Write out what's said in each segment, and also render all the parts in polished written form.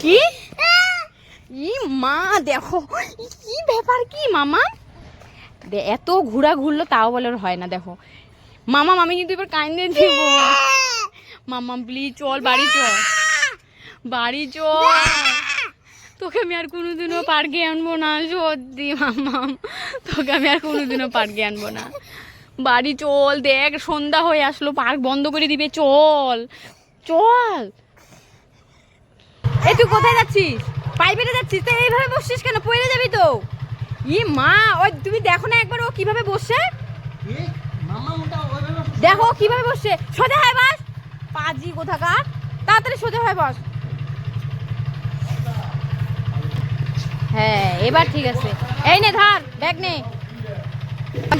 কি ই মা দেখো কি ব্যাপার কি মামা এত ঘোরা ঘুরলো তাও বলে ওর হয় না। দেখো মামা আমি কিন্তু এবার কাইন্দে দিব। মামা প্লিজ চল বাড়ি চল, বাড়ি চল, তোকে আমি আর কোনোদিনও পার্কে আনবো না সত্যি মামা, তোকে আমি আর কোনোদিনও পার্কে আনবো না। বাড়ি চল, দেখ সন্ধ্যা হয়ে আসলো, পার্ক বন্ধ করে দিবে, চল চল। এই তুই কোথায় যাচ্ছিস? পাইপেটে যাচ্ছিস তো এইভাবে বসছিস কেন? পড়ে যাবি তো। ই মা ওই তুমি দেখো না একবার ও কিভাবে বসছে, দেখো কিভাবে বসছে। সোজা হয় বস, পাজি কোথাকার, তাড়াতাড়ি সোজা হয় বস। হ্যাঁ এবার ঠিক আছে, এই নে ধর ব্যাগ নে,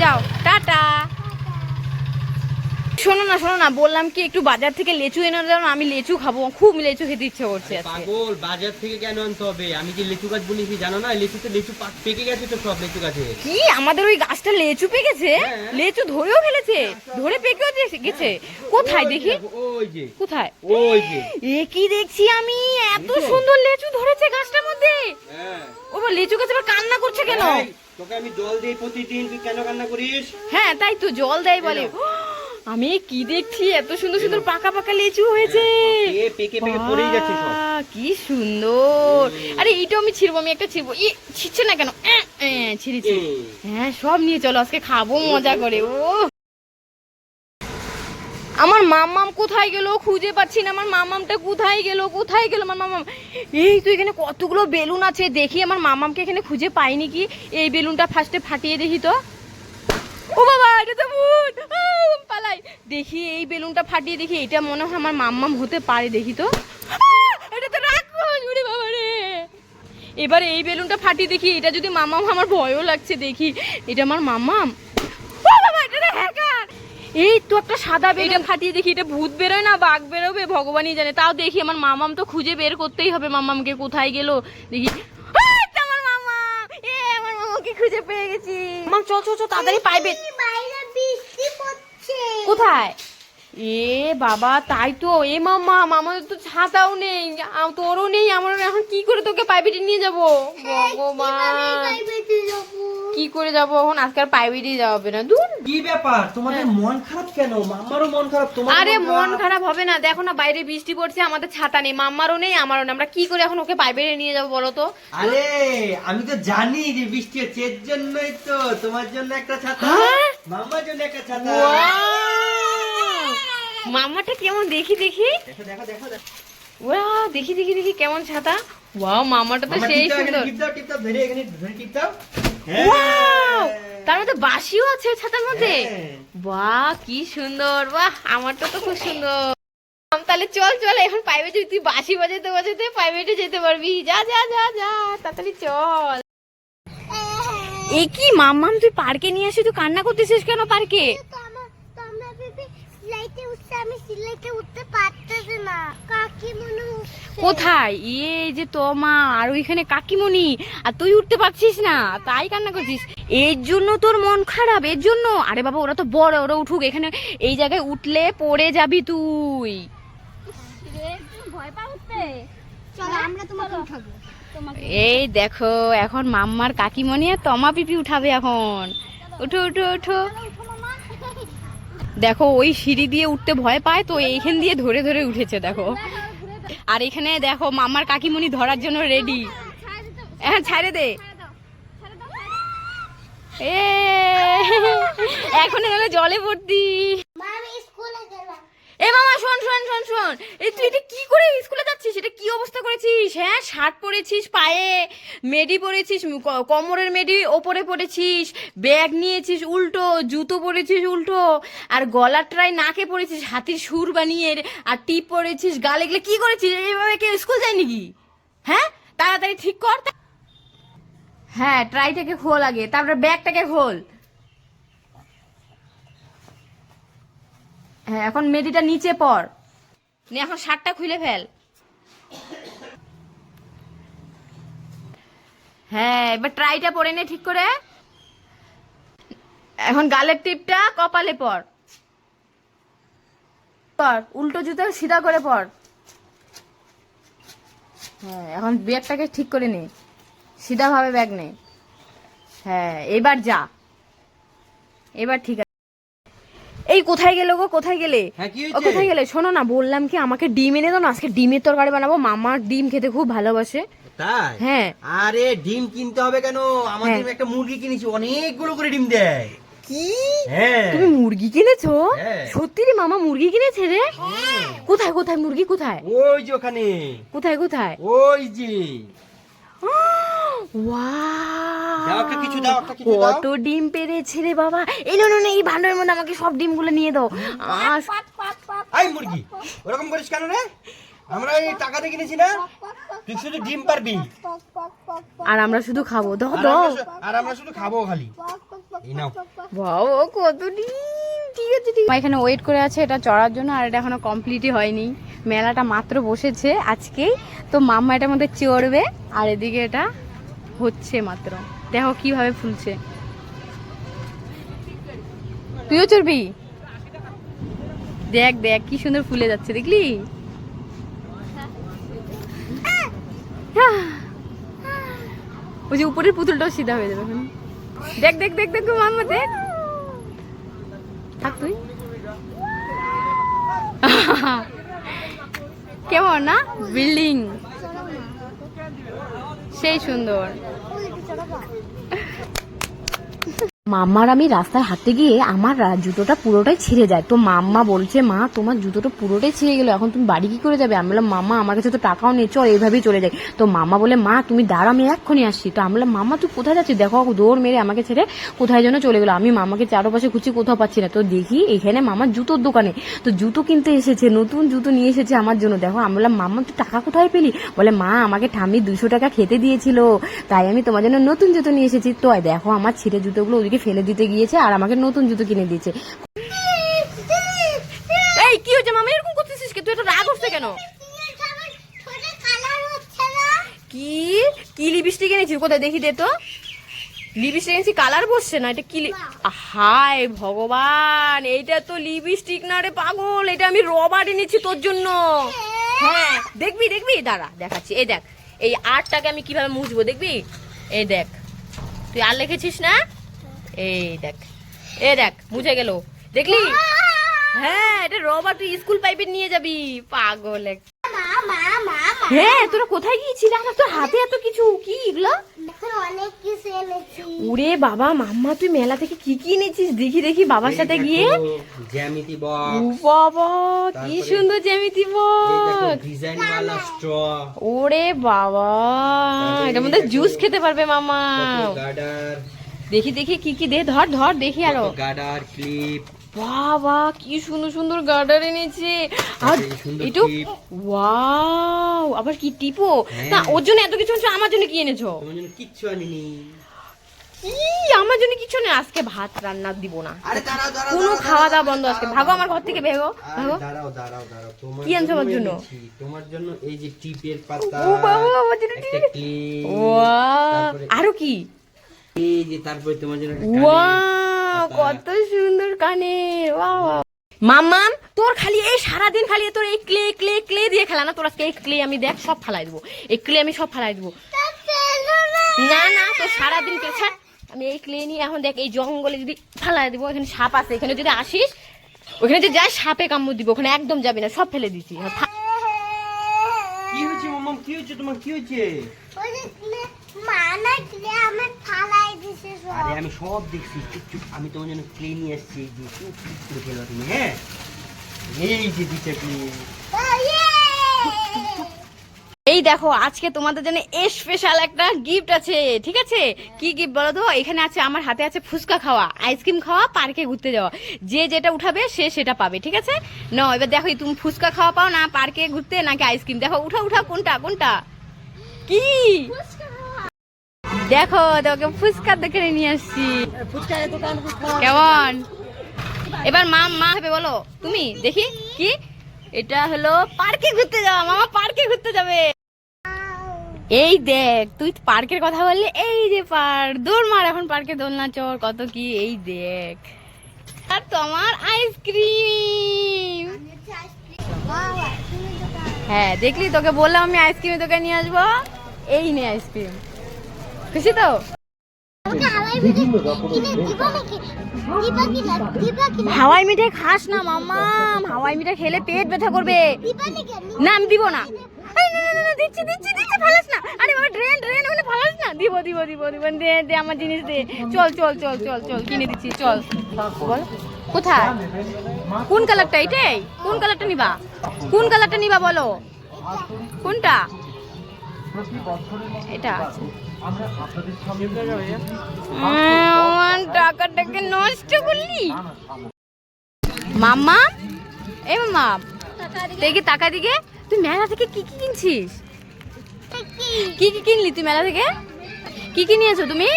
যাও টাটা। শোনো না বললাম কি একটু বাজার থেকে লেচু এনে দাও না, আমি লেচু খাবো, খুব লেচু খেতে ইচ্ছে করছে আজকে। পাগল, বাজার থেকে কেন আনতে হবে? আমি যে লেচু গাছ বলেছি জানো না, লেচুতে লেচু পেকে গেছে তো সব লেচু গাছে। কি আমাদের ওই গাছটা লেচু পেকেছে? লেচু ধরেও ফেলেছে, ধরে পেকেও গেছে? কোথায় দেখি, ওই যে কোথায়? ওই যে এ কি দেখছি আমি, এত সুন্দর লেচু ধরেছে গাছটার মধ্যে। ও লেচু গাছ আবার কান্না করছে কেন? তোকে আমি জল দেই প্রতিদিন, তুই কেন কান্না করিস? হ্যাঁ তাই তো, জল দেয় বলে। আমি কি দেখছি, এত সুন্দর সুন্দর পাকা পাকা লেচু হয়েছে, পেকে পেকে পড়েই যাচ্ছে সব। কি সুন্দর। আরে এইটা আমি ছিড়বো, আমি একটা ছিড়বো। ছিড়ছে না কেন? ছিড়েছি। হ্যাঁ সব নিয়ে চলো, আজকে খাবো মজা করে। ও আমার মাম্মাম কোথায় গেল খুঁজে পাচ্ছি না, আমার মাম্মামটা কোথায় গেল, কোথায় গেল আমার মাম্মাম? এই তো এখানে কতগুলো বেলুন আছে, দেখি আমার মাম্মামকে এখানে খুঁজে পাইনি কি। এই বেলুনটা ফার্স্টে ফাটিয়ে দেখি তো। ও বাবা এটা তো ভূত, পালাই। দেখি এই বেলুনটা ফাটিয়ে দেখি, এটা মনে হয় আমার মাম্মাম হতে পারে, দেখি তো। এটা তো রাক্ষস, ওরে বাবা রে। এবার এই বেলুনটা ফাটিয়ে দেখি, এটা যদি মাম্মাম, আমার ভয়ও লাগছে, দেখি এটা আমার মাম্মাম। ও বাবা এটা তো হ্যাকার। এই তো একটা সাদা বেলুন ফাটিয়ে দেখি, এটা ভূত বেরোয় না বাঘ বেরোবে ভগবানই জানে। তাও দেখি আমার মামাম তো খুঁজে বের করতেই হবে, মামামকে কোথায় গেল দেখি। আমার মামাম, আমার মামাকে খুঁজে পেয়ে গেছি। মাম চল চল চল তাড়াতাড়ি পাইবে। কোথায়? এ বাবা তাই তো। এ মামা আমাদের তো ছাতাও নেই, তোরও নেই, আমার এখন কি করে তোকে প্রাইভেটে নিয়ে যাবো ভগবান? কি করে যাবো এখন? আজকাল প্রাইভেটে যাবে না। দূর। কি ব্যাপার তোমাদের মন খারাপ কেন? মাম্মারও মন খারাপ, তোমার? আরে মন খারাপ হবে না, দেখো না বাইরে বৃষ্টি পড়ছে, আমাদের ছাতা নেই, মাম্মারও নেই আমারও নেই, আমরা কি করে এখন ওকে প্রাইভেটে নিয়ে যাবো বলো তো? আরে আমি তো জানি যে বৃষ্টি হচ্ছে, এর জন্যই তো তোমার জন্য একটা ছাতা, মাম্মার জন্য একটা ছাতা। মাম্মাটা কেমন দেখি দেখি, দেখো দেখো দেখো দেখো। ওয়াও দেখি দেখি দেখি কেমন ছাতা। ওয়াও মামাটা তো সেই সুন্দর। টিপ দাও টিপ দাও, ধরে এখানে ধরে টিপ দাও। ওয়াও তার মধ্যে বাঁশিও আছে ছাতার মধ্যে। হ্যাঁ। বাহ কি সুন্দর, বাহ আমারটা তো খুব সুন্দর। তাহলে চল চল এখন প্রাইভেটে, তুই বাঁশি বাজাতে বাজাতে প্রাইভেটে যেতে পারবি। যা যা যা যা তাড়াতাড়ি চল। এ কি মাম্মাম তুই পার্কে নিয়ে আসি, তুই কান্না করতেছিস কেন পার্কে? কোথায়? এই যে তোমা আর ওইখানে কাকিমণি, আর তুই উঠতে পারছিস না তাই কান্না করছিস। এর জন্য তোর মন খারাপ, এর জন্য? আরে বাবা ওরা তো বড়, ওরা উঠুক, এখানে এই জায়গায় উঠলে পড়ে যাবি তুই। এই দেখো এখন মাম্মার কাকিমণি আর তমা পিপি উঠাবে এখন। উঠো উঠো উঠো। দেখো ওই সিঁড়ি দিয়ে উঠতে ভয় পায় তো এইখান দিয়ে ধরে ধরে উঠেছে দেখো। আর এখানে দেখো মামার কাকিমণি ধরার জন্য রেডি। হ্যাঁ ছাড়ে দে। এ এখন হলে জলে ভর্তি। এ মামা শোন শোন শোন শোন, এই তুই এটা কি করে স্কুলে যাচ্ছিস? এটা কি অবস্থা করেছিস? হ্যাঁ শার্ট পরেছিস, পায়ে মেডি পরেছিস, কোমরের মেডি ওপরে পরেছিস, ব্যাগ নিয়েছিস উল্টো, জুতো পরেছিস উল্টো, আর গলার ট্রাই নাকে পরেছিস, হাতির সুর বানিয়ে, আর টিপ পরেছিস গালে। এগুলো কি করেছিস? এইভাবে কেউ স্কুল যায় নাকি? হ্যাঁ তাড়াতাড়ি ঠিক কর। হ্যাঁ ট্রাইটাকে খোল আগে, তারপরে ব্যাগটাকে খোল। হ্যাঁ এখন মেডিটা নিচে পর, এখন শার্টটা খুলে ফেল। হ্যাঁ এবার ট্রাইটা পরে নে ঠিক করে। এখন গালের টিপটা কপালে পর, উল্টো জুতো সিধা করে পর। হ্যাঁ এখন ব্যাগটাকে ঠিক করে নে, সিধা ভাবে ব্যাগ নে। হ্যাঁ এবার যা, এবার ঠিক আছে। এই কোথায় গেলে গো, কোথায় গেলে? হ্যাঁ, কি ও হয়েছে? কোথায় গেলে? শোনো না, বললাম কি আমাকে ডিম এনে দাও না, আজকে ডিমের তরকারি বানাবো। মামা ডিম খেতে খুব ভালোবাসে। তাই? হ্যাঁ। আরে ডিম কিনতে হবে কেন, আমাদের হ্যাঁ। একটা মুরগি কিনেছি, অনেকগুলো করে ডিম দেয়। কি? হ্যাঁ। তুমি মুরগি কিনেছো? হ্যাঁ। সত্যি রে মামা মুরগি কিনেছে রে? কোথায় কোথায় মুরগি কোথায়? ওই যে ওখানে, কোথায় কোথায়? ওই যে। ওয়াও! দাও একটা কিছু, দাও একটা কিছু দাও। কত ডিম পেরেছে রে বাবা। এই না না না, এই ভান্ডারের মধ্যে আমাকে সব ডিমগুলো নিয়ে দাও। আই মুরগি, ওরকম করিস কেন রে? আমরা এই টাকা দিয়ে কিনেছি না, তুই শুধু ডিম পারবি। আর আমরা শুধু খাবো। দাও আর দাও। আর আমরা শুধু খাবো খালি। এই নাও। বাও কত ডিম। ঠিক আছে ঠিক আছে। এখানে ওয়েট করে আছে এটা চড়ার জন্য, আর এটা এখনো কমপ্লিটই হয়নি। মেলাটা মাত্র বসেছে আজকেই, তো মাম্মা এটার মধ্যে চড়বে, আর এদিকে এটা হচ্ছে মাত্র। দেখো কিভাবে ফুলছে। তুইও চড়বি? দেখ দেখ কি সুন্দর ফুলে যাচ্ছে, দেখলি? ওই যে উপরের পুতুলটাও সিধা হয়ে যাবে এখন। দেখ দেখ দেখ দেখ মাম্মা দেখ। থাক তুই। কেমন না বিল্ডিং? সেই সুন্দর। মাম্মার আমি রাস্তায় হাঁটতে গিয়ে আমার জুতোটা পুরোটাই ছিঁড়ে যায়, তো মাম্মা বলছে মা তোমার জুতোটা পুরোটাই ছিঁড়ে গেল, এখন তুমি বাড়ি কি করে যাবে? আমি বললাম মাম্মা আমার কাছে তো টাকাও নেই, চল এইভাবেই চলে যাই। তো মাম্মা বলে মা তুমি দাঁড়াও আমি এক্ষুনি আসছি। তো আমি বললাম মাম্মা তুই কোথায় যাচ্ছিস? দেখো দৌড় মেরে আমাকে ছেড়ে কোথায় যেন চলে গেলো। আমি মামাকে চারপাশে খুঁজছি, কোথাও পাচ্ছি না। তো দেখি এখানে মামার জুতোর দোকানে, তো জুতো কিনতে এসেছে, নতুন জুতো নিয়ে এসেছে আমার জন্য। দেখো আমি বললাম মাম্মা তুই টাকা কোথায় পেলি? বলে মা আমাকে ঠাম্মি 200 টাকা খেতে দিয়েছিল, তাই আমি তোমার জন্য নতুন জুতো নিয়ে এসেছি। তো দেখো আমার ছিঁড়ে জুতোগুলো ওদিকে ফেলে দিতে গিয়েছে, আর আমাকে নতুন জুতো কিনে দিয়েছে। এই কি হয়েছে মামা, এরকম করতেছিস কি? তুই এত রাগ হচ্ছে কেন? কি কি লিপস্টিক এনেছিস? কোথায় দেখি দে তো। লিপস্টিক এনেছি কালার বসছে না, এটা কি? হায় ভগবান, এইটা তো লিপস্টিক না রে পাগল, এটা আমি রবার এনেছি তোর জন্য। হ্যাঁ দেখবি দেখবি, দাঁড়া দেখাচ্ছি। এই দেখ এই আর্টটাকে আমি কিভাবে মুছবো দেখবি। এই দেখ তুই আর লিখেছিস না, এই দেখ, এই দেখ মুছে গেল, দেখলি? হ্যাঁ এটা রবার, তুই স্কুল পাইপে নিয়ে যাবি পাগল এক। হ্যাঁ তোরা কোথায় গিয়েছিলি? আমার তোর হাতে এত কিছু কি এগুলো? ওরে বাবা মাম্মা তুই মেলা থেকে কি কি এনেছিস? দেখি দেখি বাবার সাথে গিয়ে। জ্যামিতি ও বক্স, বাবা কি সুন্দর জ্যামিতি বক্স। ডিজাইন वाला স্ট্র, ওরে বাবা এটার মধ্যে জুস খেতে পারবে মামা। গার্ডার, দেখি দেখি কি কি দে, ধর ধর দেখি আরো। গার্ডার ক্লিপ, বাবা কি সুন্দর সুন্দর গার্ডার এনেছে। আর একটু ওয়াও, আবার কি টিপো না? ওর জন্য এত কিছু এনেছো, আমার জন্য কি এনেছো? তোমার জন্য কিচ্ছু আনিনি। কি আমার জন্য কিছু নেই? আজকে ভাত রান্না দিব না, আরে দাঁড়াও দাঁড়াও, কোনো খাওয়া দাওয়া বন্ধ আজকে। ভাগো আমার ঘর থেকে, ভেগো ভাগো। দাঁড়াও দাঁড়াও দাঁড়াও, তোমার কি আনছো আমার জন্য? এনেছি, তোমার জন্য এই যে টিপের পাতা, ও বাবা আমার জন্য একটা ক্লিপ, ওয়াও, আরো কি? এই যে তারপরে তোমার জন্য একটা ওয়াও কত সুন্দর কানের। ওয়াও মাম্মাম তোর খালি এই সারাদিন খালি তোর এই ক্লে ক্লে ক্লে দিয়ে খেলা না? তোর আজকে এই ক্লে আমি দেখ সব ফালাই দেবো, এই ক্লে আমি সব ফালাই দেবো। না না তোর সারাদিন ছাড়, আমি এই ক্লে নিয়ে এখন দেখ এই জঙ্গলে যদি ফালাই দেবো, এখানে সাপ আছে, এখানে যদি আসিস ওখানে যদি যাই সাপে কামড় দিব, ওখানে একদম যাবি না, সব ফেলে দিচ্ছি। কি হয়েছে মাম্মা, কি হয়েছে তোমার, কি হয়েছে? আরে আমি সব দেখছি, চুপ চুপ, আমি তোমার জন্য ক্লে নিয়ে আসছি, যে চুপ চুপ করে ফেলো তুমি। হ্যাঁ এই যে দিচ্ছে ক্লে। এই দেখো আজকে তোমাদের জন্য স্পেশাল একটা গিফট আছে, ঠিক আছে? কি গিফট বলো তো? এখানে আছে, আমার হাতে আছে ফুচকা খাওয়া, আইসক্রিম খাওয়া, পার্কে ঘুরতে যাওয়া, যে যেটা উঠাবে সে সেটা পাবে, ঠিক আছে? না এবার দেখো তুমি ফুচকা খাওয়া পাও না পার্কে ঘুরতে, নাকি আইসক্রিম? দেখো উঠা উঠা কোনটা কোনটা কি? দেখো তোকে ফুচকা দোকানে নিয়ে আসছি, কেমন? এবার মা মা হবে বলো তুমি, দেখি কি? এটা হলো পার্কে ঘুরতে যাওয়া, মামা পার্কে ঘুরতে যাবে। এই দেখ তুই পার্কের কথা বললি, এই যে পার্ক, দৌড় মার এখন পার্কে, দোলনা চড়, কত কি। এই দেখ আর তোমার আইসক্রিম। হ্যাঁ দেখলি, তোকে বললাম আমি আইসক্রিম তোকে নিয়ে আসবো, এই নে আইসক্রিম। খুশি তো? হাওয়াই মিঠাই খাস না মাম্মাম, হাওয়াই মিঠাই খেলে পেট ব্যথা করবে। না আমি দিব না। এই না না না, দিচ্ছি দিচ্ছি দিচ্ছি, ফালাস না। আরে বাবা, ড্রেন ড্রেন হলে ফালাস না। দিব দিব দিব দিব, দে দে আমার জিনিস দে। চল চল চল চল চল, কিনে দিচ্ছি চল। বল কোথায়, কোন কালারটা? এটাই? কোন কালারটা নিবা? কোন কালারটা নিবা বলো? কোনটা? এটা আমার টাকাটাকে নষ্ট করলি মাম্মা। এ মাম্মা, দেখি টাকা দিকে। তুই মেলা থেকে কি কি কিনছিস? কি কি কিনলি তুই মেলা থেকে? কি কি নিয়েছো তুমি?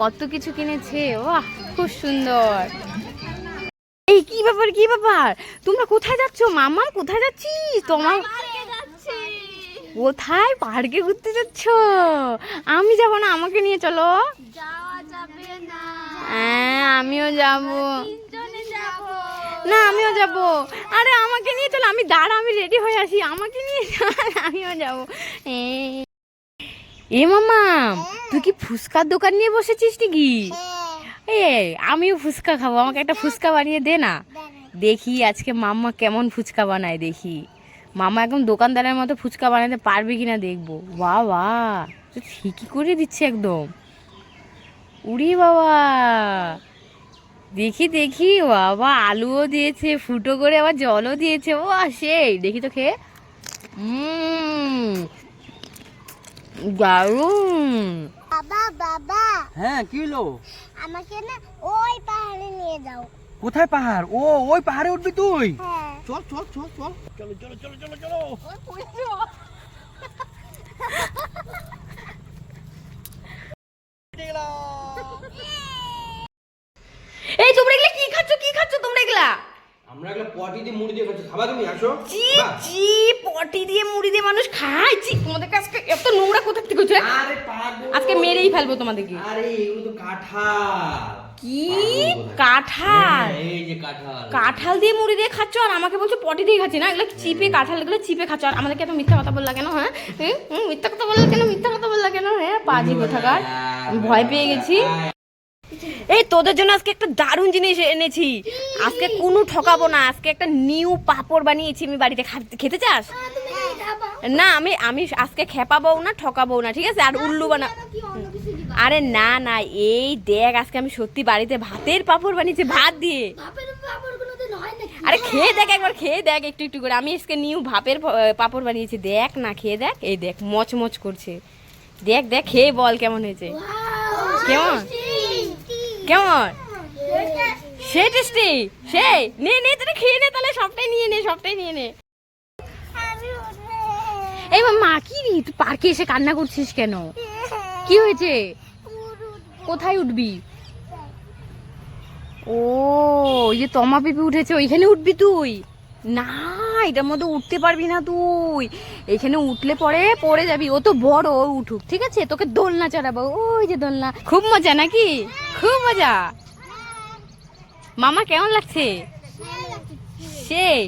কত কিছু কিনেছে, বাহ খুব সুন্দর। এই কি ব্যাপার, কি ব্যাপার? তোমরা কোথায় যাচ্ছ মাম্মা? কোথায় যাচ্ছিস? তোমার কোথায়? পার্কে ঘুরতে যাচ্ছ? আমি যাব না, আমাকে নিয়ে চলো। হ্যাঁ আমিও যাব না, আমিও যাব। আরে আমাকে নিয়ে চলো, আমি দাঁড়া, আমি রেডি হয়ে আসি, আমাকে নিয়ে চল, আমিও যাব। এ মামা, তুই কি ফুচকার দোকান নিয়ে বসেছিস নাকি? এ আমিও ফুচকা খাবো, আমাকে একটা ফুচকা বানিয়ে দে না। দেখি আজকে মাম্মা কেমন ফুচকা বানায়, দেখি মামা একদম দোকানদারের মতো ফুচকা বানাতে পারবে কিনা দেখবো। বাহ বাহ, তুই ঠিকই করে দিচ্ছে একদম। উড়ি বাবা, দেখি দেখি, বাবা আলুও দিয়েছে, ফুটো করে আবার জলও দিয়েছে। ও সেই, দেখি তো খেয়ে। দারুন। বাবা বাবা, হ্যাঁ কি হলো? আমাকে না ওই পাহাড়ে নিয়ে যাও। কোথায় পাহাড়? ও ওই পাহাড়ে উঠবি তুই? হ্যাঁ চল চল চল চল, চলো চলো চলো চলো চলো। এই তোমরা এগুলা কি খাচ্ছ, কি খাচ্ছ তোমরা এগুলা? আমরা একটা পটি দিয়ে মুড়ি দিয়ে খাচ্ছি, খাবা তুমি? আসো। জি জি, পটি দিয়ে মুড়ি দিয়ে মানুষ খায়? জি, তোমাদের কাছে এত নোংরা কোথা থেকে হচ্ছে? আরে পাগল, আজকে মেরেই ফেলবো তোমাদেরকে। আরে এগুলো তো কাঁঠাল। কি কাঁঠাল? এই যে কাঁঠাল। কাঁঠাল দিয়ে মুড়ি দিয়ে খাচ্ছ আর আমাকে বলছো পটি দিয়ে খাচ্ছি? না, এগুলো চিপে কাঁঠাল, এগুলো চিপে খাচ্ছ। আর আমাদেরকে এত মিথ্যা কথা বললা কেন? হ্যাঁ মিথ্যা কথা বললা কেন? মিথ্যা কথা বললা কেন? হ্যাঁ পাজি কোথাকার, আমি ভয় পেয়ে গেছি। এই তোদের জন্য আজকে একটা দারুণ জিনিস এনেছি। আজকে কোনো ঠকাবো না, আজকে একটা নিউ পাপড় বানিয়েছি আমি বাড়িতে। খেতে চাস? না আমি আমি আজকে খেপাবো না, ঠকাবো না, ঠিক আছে? আর উল্লু বানা, আরে না না, এই দেখ আজকে আমি সত্যি বাড়িতে ভাতের পাপড় বানিয়েছি, ভাত দিয়ে। আরে খেয়ে দেখ একবার, খেয়ে দেখ একটু একটু করে। আমি আজকে নিউ ভাপের পাপড় বানিয়েছি, দেখ না, খেয়ে দেখ। এই দেখ মচমচ করছে, দেখ দেখ, খেয়ে বল কেমন হয়েছে। কেমন কেমন? সে টেস্টি, সেই নে নে, তুই খেয়ে নে তাহলে, সবটাই নিয়ে নে, সবটাই নিয়ে নে। এই মা, কি রে তুই পার্কে এসে কান্না করছিস কেন? কি হয়েছে? কোথায় উঠবি? ও ওই যে তমা পিপি উঠেছে, ওইখানে উঠবি তুই? না এটার মধ্যে উঠতে পারবি না তুই, এখানে উঠলে পরে পড়ে যাবি। ও তো বড়, ও উঠুক, ঠিক আছে? তোকে দোলনা চড়াবো, ওই যে দোলনা। খুব মজা নাকি? খুব মজা। মামা কেমন লাগছে? সেই